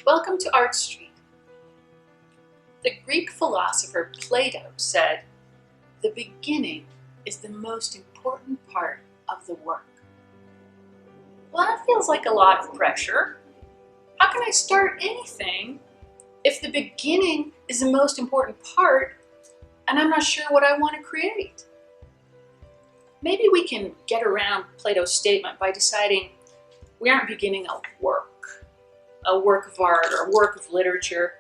Welcome to ArtStreet. The Greek philosopher Plato said, "The beginning is the most important part of the work." Well, that feels like a lot of pressure. How can I start anything if the beginning is the most important part and I'm not sure what I want to create? Maybe we can get around Plato's statement by deciding we aren't beginning a work of art or a work of literature.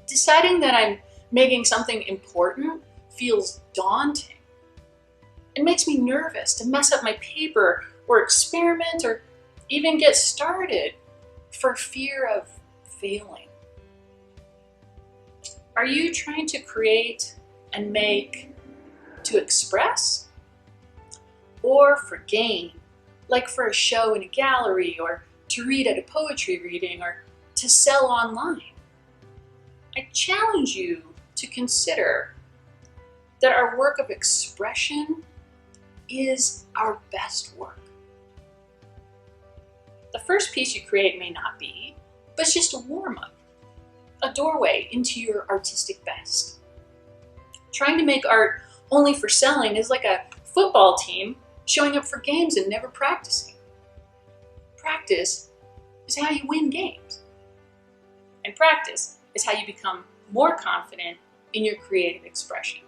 Deciding that I'm making something important feels daunting. It makes me nervous to mess up my paper or experiment or even get started for fear of failing. Are you trying to create and make to express? Or for gain, like for a show in a gallery, or to read at a poetry reading, or to sell online? I challenge you to consider that our work of expression is our best work. The first piece you create may not be, but it's just a warm-up, a doorway into your artistic best. Trying to make art only for selling is like a football team showing up for games and never practicing. Practice is how you win games. And practice is how you become more confident in your creative expression.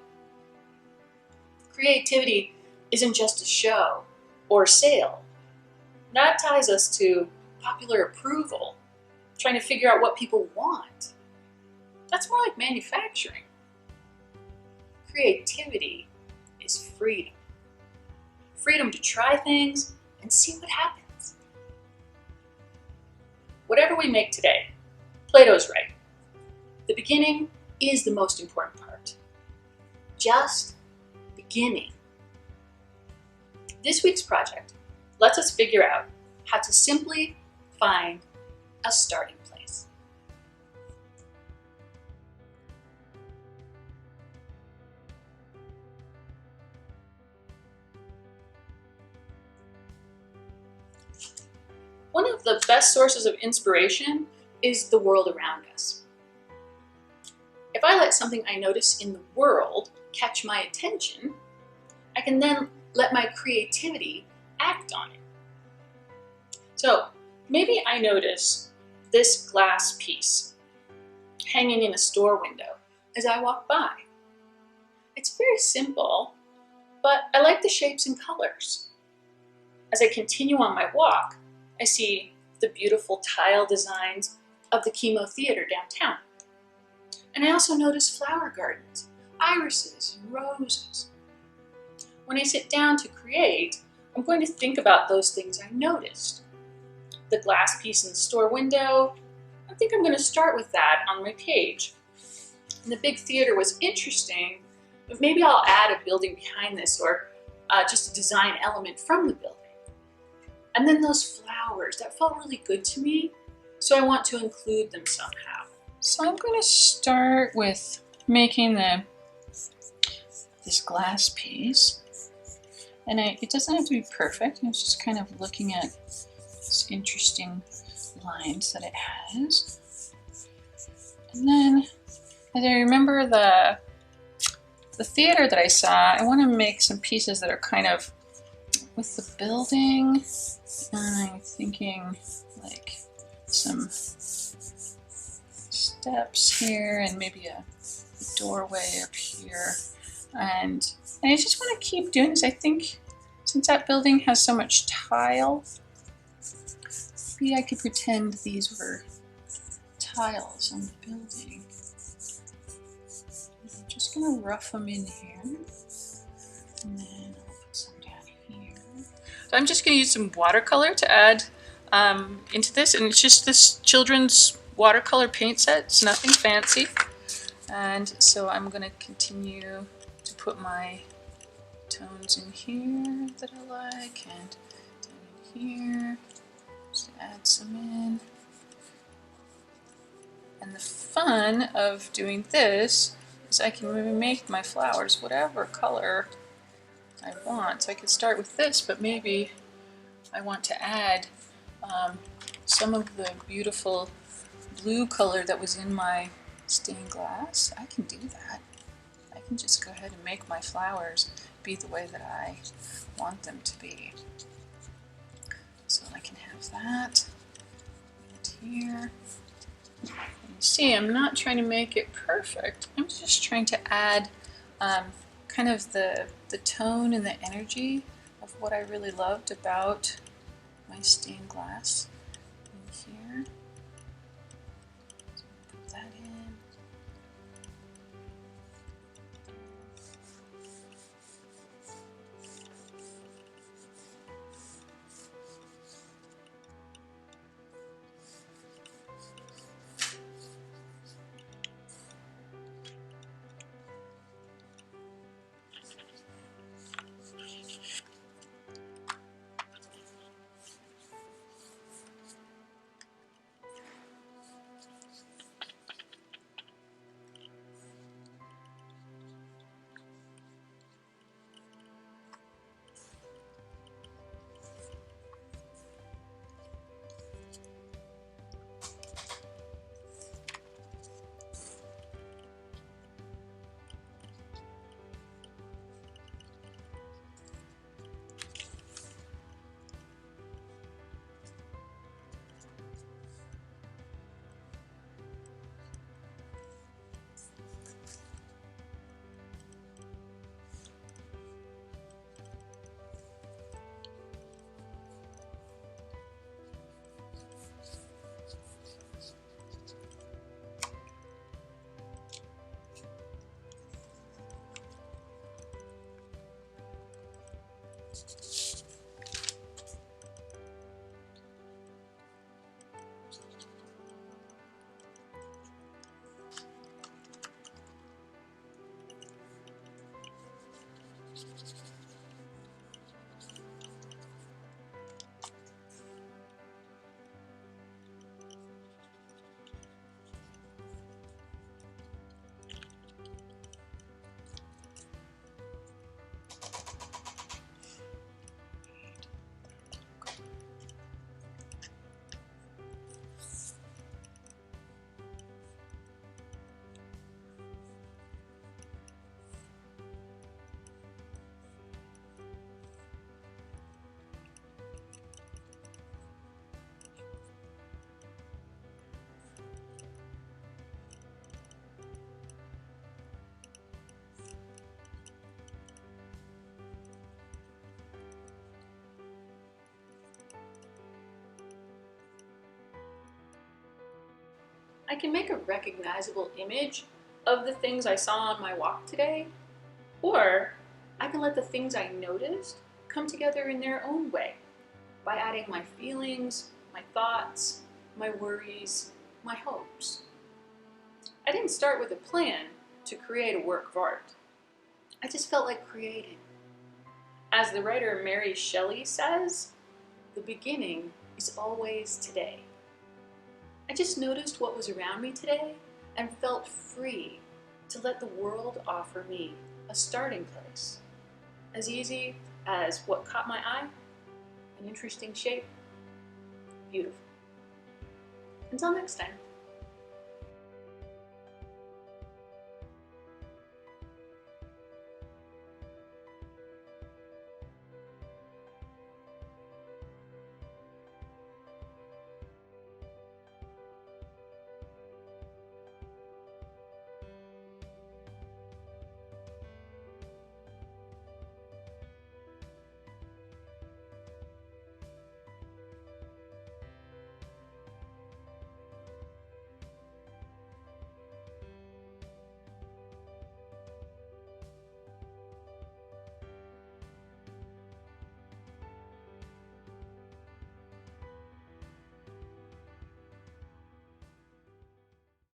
Creativity isn't just a show or a sale. That ties us to popular approval, trying to figure out what people want. That's more like manufacturing. Creativity is freedom. Freedom to try things and see what happens. Whatever we make today, Plato's right. The beginning is the most important part. Just beginning. This week's project lets us figure out how to simply find a starting place. One of the best sources of inspiration is the world around us. If I let something I notice in the world catch my attention, I can then let my creativity act on it. So maybe I notice this glass piece hanging in a store window as I walk by. It's very simple, but I like the shapes and colors. As I continue on my walk, I see the beautiful tile designs of the Chemo Theater downtown. And I also notice flower gardens, irises and roses. When I sit down to create, I'm going to think about those things I noticed. The glass piece in the store window, I think I'm going to start with that on my page. And the big theater was interesting, but maybe I'll add a building behind this, or just a design element from the building. And then those flowers, that felt really good to me, so I want to include them somehow. So I'm going to start with making this glass piece. And it doesn't have to be perfect, it's just kind of looking at these interesting lines that it has. And then, as I remember the theater that I saw, I want to make some pieces that are kind of with the building, and I'm thinking like some steps here and maybe a doorway up here. And I just want to keep doing this. I think since that building has so much tile, maybe I could pretend these were tiles on the building. I'm just going to rough them in here. And then I'll put some down here. So I'm just going to use some watercolor to add into this. And it's just this children's watercolor paint set. It's nothing fancy. And so I'm going to continue to put my tones in here that I like, and down in here, just add some in. And the fun of doing this is I can really make my flowers whatever color I want. So I could start with this, but maybe I want to add some of the beautiful blue color that was in my stained glass, I can do that. I can just go ahead and make my flowers be the way that I want them to be. So I can have that right here. And you see, I'm not trying to make it perfect. I'm just trying to add kind of the tone and the energy of what I really loved about my stained glass in here. So put that in. I can make a recognizable image of the things I saw on my walk today, or I can let the things I noticed come together in their own way by adding my feelings, my thoughts, my worries, my hopes. I didn't start with a plan to create a work of art. I just felt like creating. As the writer Mary Shelley says, the beginning is always today. I just noticed what was around me today and felt free to let the world offer me a starting place. As easy as what caught my eye, an interesting shape, beautiful. Until next time.